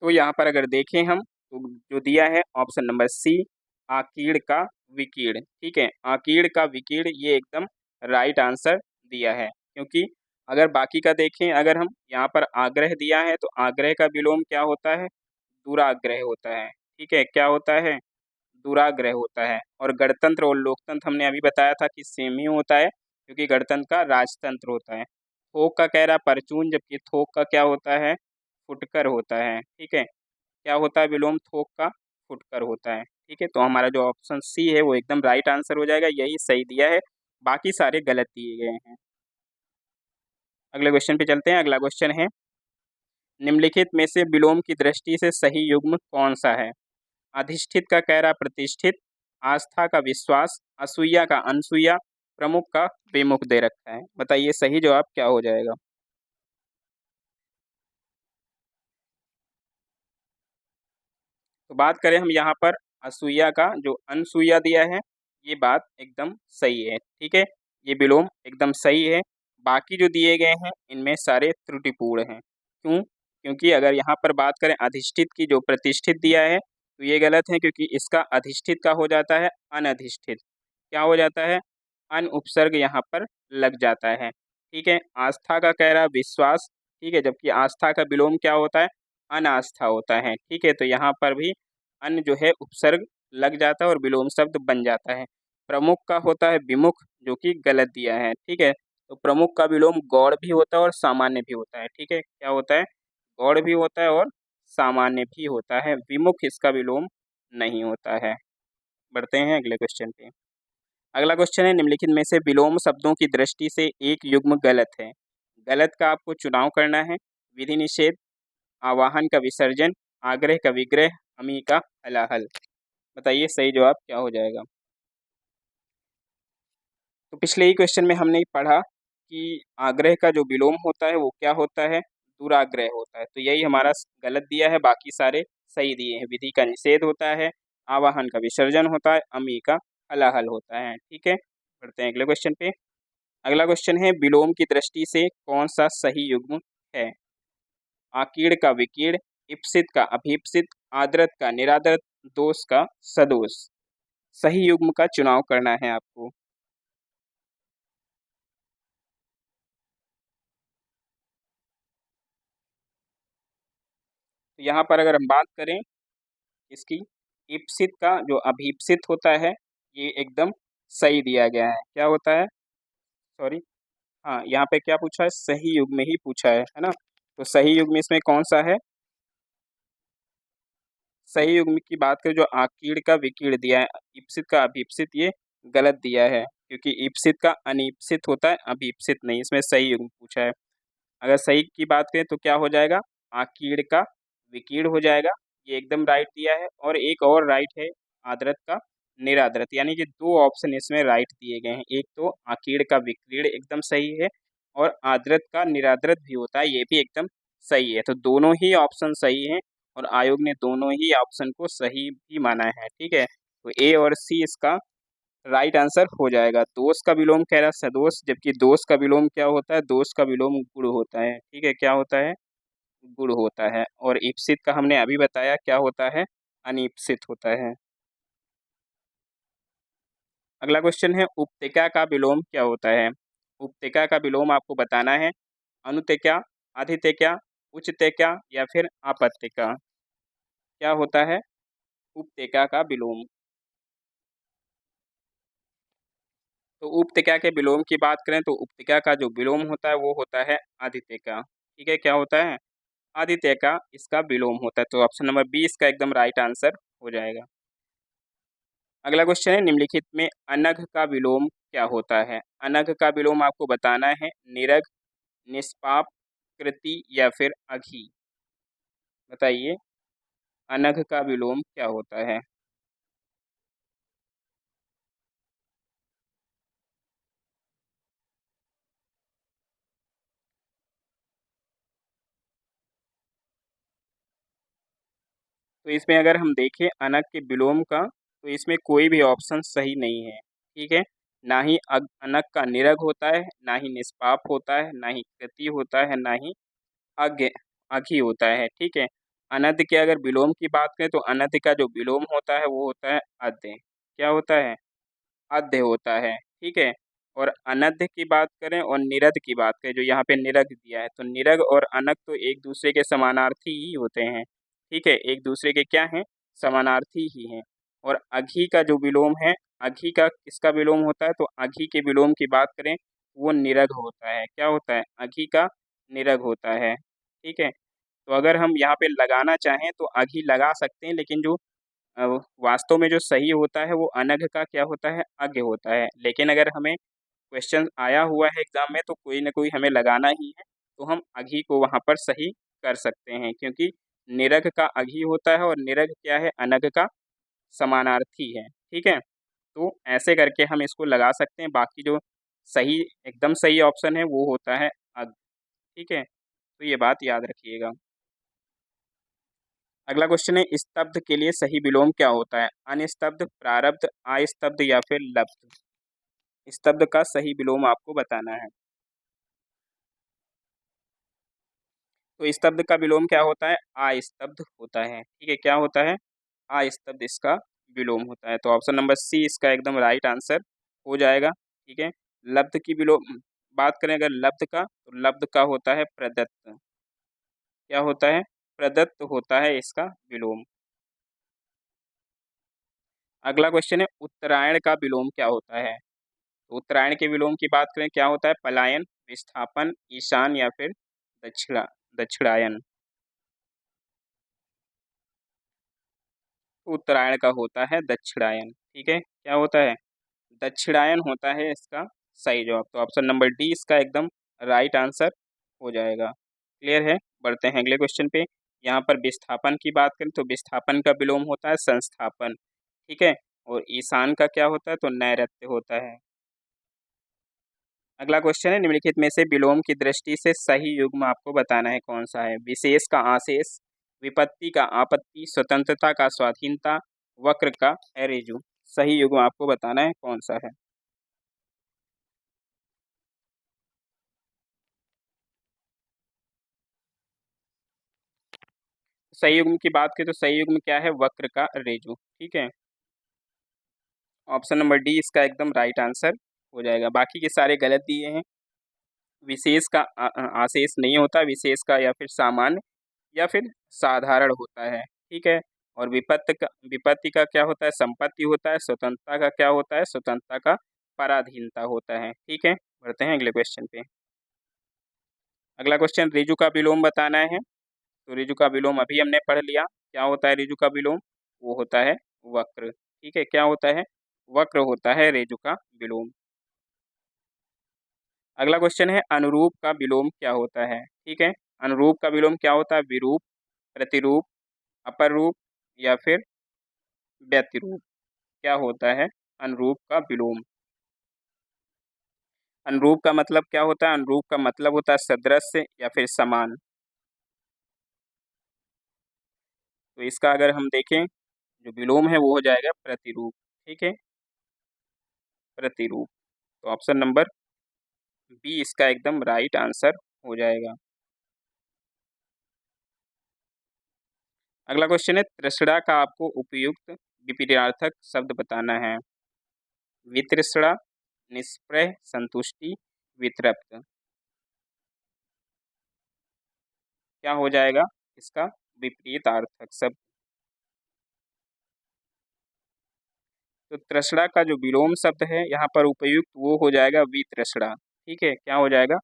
तो यहाँ पर अगर देखें हम तो जो दिया है ऑप्शन नंबर सी, आकीड़ का विकीर्ण। ठीक है, आकीड़ का विकीर्ण ये एकदम राइट आंसर दिया है, क्योंकि अगर बाकी का देखें, अगर हम यहाँ पर आग्रह दिया है तो आग्रह का विलोम क्या होता है? दुराग्रह होता है। ठीक है, क्या होता है? दुराग्रह होता है। और गणतंत्र और लोकतंत्र हमने अभी बताया था कि सेम ही होता है, क्योंकि गणतंत्र का राजतंत्र होता है। थोक का कह रहा परचून, जबकि थोक का क्या होता है? फुटकर होता है। ठीक है, क्या होता है विलोम थोक का? फुटकर होता है। ठीक है, तो हमारा जो ऑप्शन सी है वो एकदम राइट आंसर हो जाएगा, यही सही दिया है, बाकी सारे गलत दिए गए हैं। अगले क्वेश्चन पे चलते हैं। अगला क्वेश्चन है, निम्नलिखित में से विलोम की दृष्टि से सही युग्म कौन सा है? अधिष्ठित का कह रहा प्रतिष्ठित, आस्था का विश्वास, असूया का अनसूया, प्रमुख का विमुख दे रखा है। बताइए सही जवाब क्या हो जाएगा। तो बात करें हम यहाँ पर असूया का, जो अनसूया दिया है, ये बात एकदम सही है। ठीक है, ये विलोम एकदम सही है। बाकी जो दिए गए हैं इनमें सारे त्रुटिपूर्ण हैं। क्यों? क्योंकि अगर यहाँ पर बात करें अधिष्ठित की, जो प्रतिष्ठित दिया है, तो ये गलत है, क्योंकि इसका अधिष्ठित का हो जाता है अनधिष्ठित। क्या हो जाता है? अन उपसर्ग यहाँ पर लग जाता है। ठीक है, आस्था का कह रहा विश्वास। ठीक है, जबकि आस्था का विलोम क्या होता है? अनास्था होता है। ठीक है, तो यहाँ पर भी अन जो है उपसर्ग लग जाता है और विलोम शब्द बन जाता है। प्रमुख का होता है विमुख, जो कि गलत दिया है। ठीक है, तो प्रमुख का विलोम गौड़ भी होता है और सामान्य भी होता है। ठीक है, क्या होता है? गौड़ भी होता है और सामान्य भी होता है, विमुख इसका विलोम नहीं होता है। बढ़ते हैं अगले क्वेश्चन पे। अगला क्वेश्चन है, निम्नलिखित में से विलोम शब्दों की दृष्टि से एक युग्म गलत है। गलत का आपको चुनाव करना है। विधि निषेध, आवाहन का विसर्जन, आग्रह का विग्रह, अमी का हलाहल। बताइए सही जवाब क्या हो जाएगा। तो पिछले ही क्वेश्चन में हमने पढ़ा कि आग्रह का जो विलोम होता है वो क्या होता है? दुराग्रह होता है। तो यही हमारा गलत दिया है, बाकी सारे सही दिए हैं। विधि का निषेध होता है, आवाहन का विसर्जन होता है, अमी का हलाहल होता है। ठीक है, बढ़ते हैं अगले क्वेश्चन पे। अगला क्वेश्चन है, विलोम की दृष्टि से कौन सा सही युग्म है? आकीड़ का विकीर्ण, इप्सित का अभीप्सित, आदृत का निरादृत, दोष का सदोष। सही युग्म का चुनाव करना है आपको। तो यहाँ पर अगर हम बात करें इसकी, इप्सित का जो अभीप्सित होता है ये एकदम सही दिया गया है। क्या होता है? सॉरी, हाँ यहाँ पे क्या पूछा है? सही युग्म ही पूछा है ना? तो सही युग्म इसमें कौन सा है? सही युग्म की बात करें, जो आकीड़ का विकीर्ण दिया है, इप्सित का अभीप्सित, ये गलत दिया है, क्योंकि इप्सित का अनिप्सित होता है, अभीप्सित नहीं। इसमें सही युग्म पूछा है। अगर सही की बात करें तो क्या हो जाएगा? आकीड़ का विकीर्ण हो जाएगा, ये एकदम राइट दिया है। और एक और राइट है, आदृत का निरादृत, यानी कि दो ऑप्शन इसमें राइट दिए गए हैं। एक तो आकीड़ का विकीर्ण एकदम सही है, और आदृत का निरादृत भी होता है, ये भी एकदम सही है। तो दोनों ही ऑप्शन सही हैं, और आयोग ने दोनों ही ऑप्शन को सही भी माना है। ठीक है, तो ए और सी इसका राइट आंसर हो जाएगा। दोष का विलोम कह रहा सदोष, जबकि दोष का विलोम क्या होता है? दोष का विलोम गुण होता है। ठीक है, क्या होता है? गुण होता है। और ईप्सित का हमने अभी बताया क्या होता है? अनीप्सित होता है। अगला क्वेश्चन है, उपत्यका का विलोम क्या होता है? उपत्यका का विलोम आपको बताना है। अनुत्यका, अधित्यका, उच्चत्यका या फिर आपत्यका। क्या होता है उपत्यका का विलोम? तो उपत्यका के विलोम की बात करें तो उपत्यका का जो विलोम होता है वो होता है आदित्यका। ठीक है, क्या होता है? आदित्य का इसका विलोम होता है। तो ऑप्शन नंबर 20 का एकदम राइट आंसर हो जाएगा। अगला क्वेश्चन है, निम्नलिखित में अनघ का विलोम क्या होता है? अनघ का विलोम आपको बताना है। निरघ, निष्पाप, कृति या फिर अघी। बताइए अनघ का विलोम क्या होता है? तो इसमें अगर हम देखें अनक के विलोम का, तो इसमें कोई भी ऑप्शन सही नहीं है। ठीक है, ना ही अनक का निरग होता है, ना ही निष्पाप होता है, ना ही कृति होता है, ना ही अज्ञ अघी होता है। ठीक है, अनद्य के अगर विलोम की बात करें तो अनद्य का जो विलोम होता है वो होता है अद्य। क्या होता है? अद्य होता है। ठीक है, और अनद्य की बात करें और निरद की बात करें, जो यहाँ पे निरग दिया है, तो निरग और अनक तो एक दूसरे के समानार्थी ही होते हैं। ठीक है, एक दूसरे के क्या हैं? समानार्थी ही हैं। और अघी का जो विलोम है, अघी का किसका विलोम होता है? तो अघी के विलोम की बात करें, वो निरग होता है। क्या होता है? अघी का निरग होता है। ठीक है, तो अगर हम यहाँ पे लगाना चाहें तो अघी लगा सकते हैं, लेकिन जो अ, वास्तव में जो सही होता है वो अनघ का क्या होता है? अज्ञ होता है। लेकिन अगर हमें क्वेश्चन आया हुआ है एग्जाम में तो कोई ना कोई हमें लगाना ही है, तो हम अघी को वहाँ पर सही कर सकते हैं, क्योंकि निरग का अघी होता है और निरग क्या है? अनघ का समानार्थी है। ठीक है, तो ऐसे करके हम इसको लगा सकते हैं। बाकी जो सही एकदम सही ऑप्शन है वो होता है अग। ठीक है, तो ये बात याद रखिएगा। अगला क्वेश्चन है, स्तब्ध के लिए सही विलोम क्या होता है? अनिस्तब्ध, प्रारब्ध, अस्तब्ध या फिर लब्ध। स्तब्ध का सही विलोम आपको बताना है। तो स्तब्ध का विलोम क्या होता है? अस्तब्ध होता है। ठीक है, क्या होता है? अस्तब्ध इसका विलोम होता है। तो ऑप्शन नंबर सी इसका एकदम राइट आंसर हो जाएगा। ठीक है, लब्ध की विलोम बात करें अगर लब्ध का, तो लब्ध का होता है प्रदत्त। क्या होता है? प्रदत्त होता है इसका विलोम। अगला क्वेश्चन है, उत्तरायण का विलोम क्या होता है? तो उत्तरायण के विलोम की बात करें, क्या होता है? पलायन, विस्थापन, ईशान या फिर दक्षिणा दक्षिणायन। तो उत्तरायण का होता है दक्षिणायन। ठीक है, क्या होता है? दक्षिणायन होता है इसका सही जवाब। तो ऑप्शन नंबर डी इसका एकदम राइट आंसर हो जाएगा। क्लियर है? बढ़ते हैं अगले क्वेश्चन पे। यहाँ पर विस्थापन की बात करें तो विस्थापन का विलोम होता है संस्थापन। ठीक है, और ईशान का क्या होता है? तो नैऋत्य होता है। अगला क्वेश्चन है, निम्नलिखित में से विलोम की दृष्टि से सही युग्म आपको बताना है कौन सा है? विशेष का आशेष, विपत्ति का आपत्ति, स्वतंत्रता का स्वाधीनता, वक्र का अरेजु। सही युग्म आपको बताना है कौन सा है? सही युग्म की बात करें तो सही युग्म क्या है? वक्र का रेजु। ठीक है, ऑप्शन नंबर डी इसका एकदम राइट आंसर हो जाएगा। बाकी के सारे गलत दिए हैं। विशेष का आशेष नहीं होता, विशेष का या फिर सामान्य या फिर साधारण होता है। ठीक है, और विपत्ति का क्या होता है? संपत्ति होता है। स्वतंत्रता का क्या होता है? स्वतंत्रता का पराधीनता होता है। ठीक है, बढ़ते हैं अगले क्वेश्चन पे। अगला क्वेश्चन, ऋजु का विलोम बताना है। तो ऋजु का विलोम अभी हमने पढ़ लिया। क्या होता है ऋजु का विलोम? वो होता है वक्र। ठीक है, क्या होता है? वक्र होता है ऋजु का विलोम। अगला क्वेश्चन है, अनुरूप का विलोम क्या होता है? ठीक है, अनुरूप का विलोम क्या होता है? विरूप, प्रतिरूप, अपर रूप या फिर व्यतिरूप। क्या होता है अनुरूप का विलोम? अनुरूप का मतलब क्या होता है? अनुरूप का मतलब होता है सदृश या फिर समान। तो इसका अगर हम देखें, जो विलोम है वो हो जाएगा प्रतिरूप। ठीक है, प्रतिरूप। तो ऑप्शन नंबर बी इसका एकदम राइट आंसर हो जाएगा। अगला क्वेश्चन है, तृष्णा का आपको उपयुक्त विपरीतार्थक शब्द बताना है। वितृष्णा, निष्प्रह, संतुष्टि, वितृप्त। क्या हो जाएगा इसका विपरीतार्थक शब्द? तो तृष्णा का जो विलोम शब्द है यहाँ पर उपयुक्त वो हो जाएगा वितृष्णा। ठीक है, क्या हो जाएगा?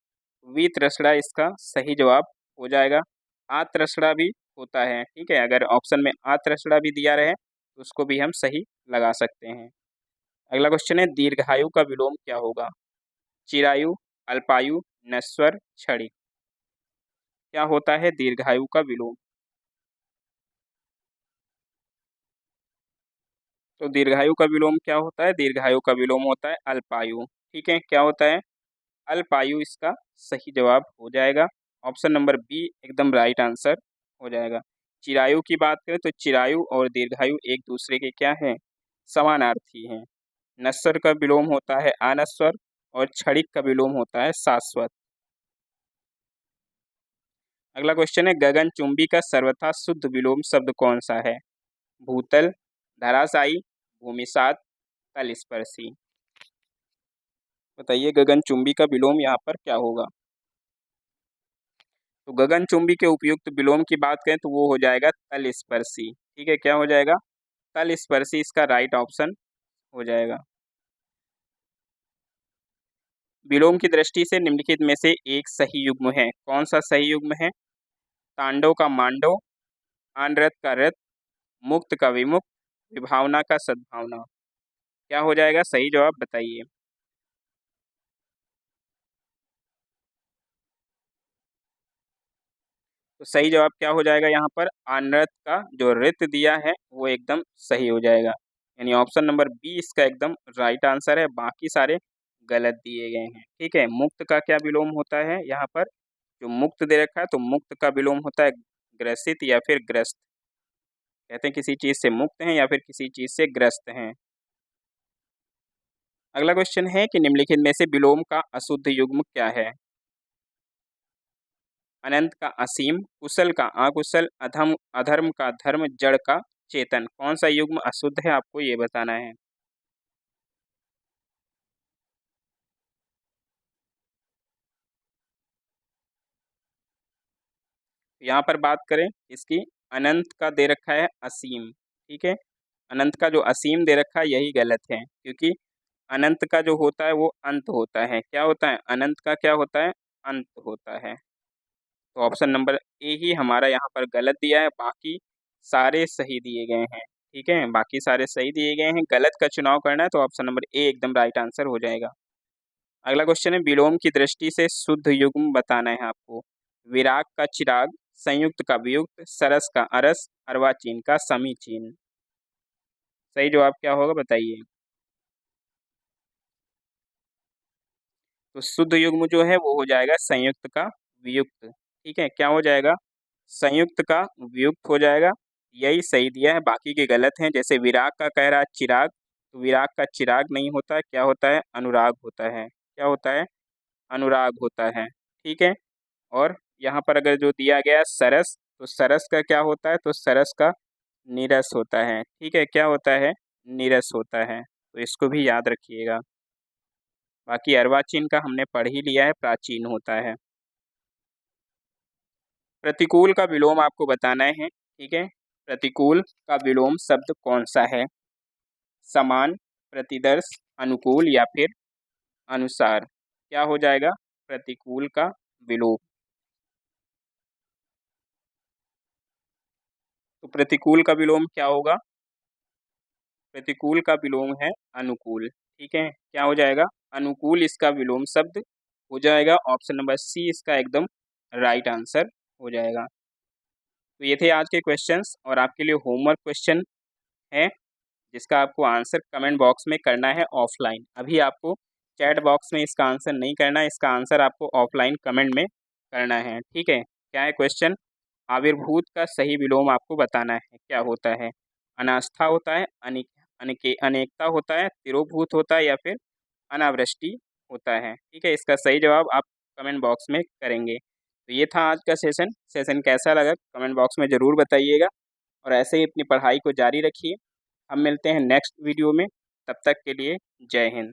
वितृष्णा इसका सही जवाब हो जाएगा। आतृष्णा भी होता है। ठीक है, अगर ऑप्शन में आतृष्णा भी दिया रहे तो उसको भी हम सही लगा सकते हैं। अगला क्वेश्चन है, दीर्घायु का विलोम क्या होगा? चिरायु, अल्पायु, नश्वर, क्षणिक। क्या होता है दीर्घायु का विलोम? तो दीर्घायु का विलोम क्या होता है? दीर्घायु का विलोम होता है अल्पायु। ठीक है, क्या होता है? अल्पायु इसका सही जवाब हो जाएगा। ऑप्शन नंबर बी एकदम राइट आंसर हो जाएगा। चिरायु की बात करें तो चिरायु और दीर्घायु एक दूसरे के क्या हैं, समानार्थी हैं। नश्वर का विलोम होता है अनश्वर और क्षणिक का विलोम होता है शाश्वत। अगला क्वेश्चन है गगनचुंबी का सर्वथा शुद्ध विलोम शब्द कौन सा है? भूतल, धराशायी, भूमिसात, तलस्पर्शी। बताइए गगनचुंबी का विलोम यहाँ पर क्या होगा? तो गगनचुंबी के उपयुक्त विलोम की बात करें तो वो हो जाएगा तलस्पर्शी। ठीक है, क्या हो जाएगा? तलस्पर्शी इसका राइट ऑप्शन हो जाएगा। विलोम की दृष्टि से निम्नलिखित में से एक सही युग्म है, कौन सा सही युग्म है? तांडव का मांडव, अनरत का रत, मुक्त का विमुक्त, विभावना का सद्भावना। क्या हो जाएगा सही जवाब बताइए। तो सही जवाब क्या हो जाएगा यहाँ पर? अनरत का जो रित दिया है वो एकदम सही हो जाएगा, यानी ऑप्शन नंबर बी इसका एकदम राइट आंसर है, बाकी सारे गलत दिए गए हैं। ठीक है, मुक्त का क्या विलोम होता है यहाँ पर? जो मुक्त दे रखा है तो मुक्त का विलोम होता है ग्रसित या फिर ग्रस्त। कहते हैं किसी चीज से मुक्त हैं या फिर किसी चीज से ग्रस्त हैं। अगला क्वेश्चन है कि निम्नलिखित में से विलोम का अशुद्ध युग्म क्या है? अनंत का असीम, कुशल का अकुशल, अधम अधर्म का धर्म, जड़ का चेतन। कौन सा युग्म अशुद्ध है आपको ये बताना है। यहाँ पर बात करें इसकी, अनंत का दे रखा है असीम। ठीक है, अनंत का जो असीम दे रखा है यही गलत है, क्योंकि अनंत का जो होता है वो अंत होता है। क्या होता है? अनंत का क्या होता है? अंत होता है। तो ऑप्शन नंबर ए ही हमारा यहाँ पर गलत दिया है, बाकी सारे सही दिए गए हैं। ठीक है, बाकी सारे सही दिए गए हैं, गलत का चुनाव करना है तो ऑप्शन नंबर ए एकदम राइट आंसर हो जाएगा। अगला क्वेश्चन है विलोम की दृष्टि से शुद्ध युग्म बताना है आपको। विराग का चिराग, संयुक्त का वियुक्त, सरस का अरस, अर्वाचीन का समीचीन। सही जवाब क्या होगा बताइए। तो शुद्ध युग्म जो है वो हो जाएगा संयुक्त का वियुक्त। ठीक है, क्या हो जाएगा? संयुक्त का वियुक्त हो जाएगा, यही सही दिया है, बाकी के गलत हैं। जैसे विराग का कह रहा है चिराग, तो विराग का चिराग नहीं होता है, क्या होता है? अनुराग होता है। क्या होता है? अनुराग होता है। ठीक है, और यहाँ पर अगर जो दिया गया है सरस, तो सरस का क्या होता है? तो सरस का नीरस होता है। ठीक है, क्या होता है? नीरस होता है, तो इसको भी याद रखिएगा। बाकी अर्वाचीन का हमने पढ़ ही लिया है, प्राचीन होता है। प्रतिकूल का विलोम आपको बताना है। ठीक है, प्रतिकूल का विलोम शब्द कौन सा है? समान, प्रतिदर्श, अनुकूल या फिर अनुसार। क्या हो जाएगा प्रतिकूल का विलोम? तो प्रतिकूल का विलोम क्या होगा? प्रतिकूल का विलोम है अनुकूल। ठीक है, क्या हो जाएगा? अनुकूल इसका विलोम शब्द हो जाएगा, ऑप्शन नंबर सी इसका एकदम राइट आंसर हो जाएगा। तो ये थे आज के क्वेश्चंस, और आपके लिए होमवर्क क्वेश्चन है जिसका आपको आंसर कमेंट बॉक्स में करना है ऑफलाइन। अभी आपको चैट बॉक्स में इसका आंसर नहीं करना है, इसका आंसर आपको ऑफलाइन कमेंट में करना है। ठीक है, क्या है क्वेश्चन? आविर्भूत का सही विलोम आपको बताना है, क्या होता है? अनास्था होता है, अनेकता होता है, तिरोभूत होता है या फिर अनावृष्टि होता है। ठीक है, इसका सही जवाब आप कमेंट बॉक्स में करेंगे। तो ये था आज का सेशन कैसा लगा कमेंट बॉक्स में ज़रूर बताइएगा, और ऐसे ही अपनी पढ़ाई को जारी रखिए। हम मिलते हैं नेक्स्ट वीडियो में, तब तक के लिए जय हिंद।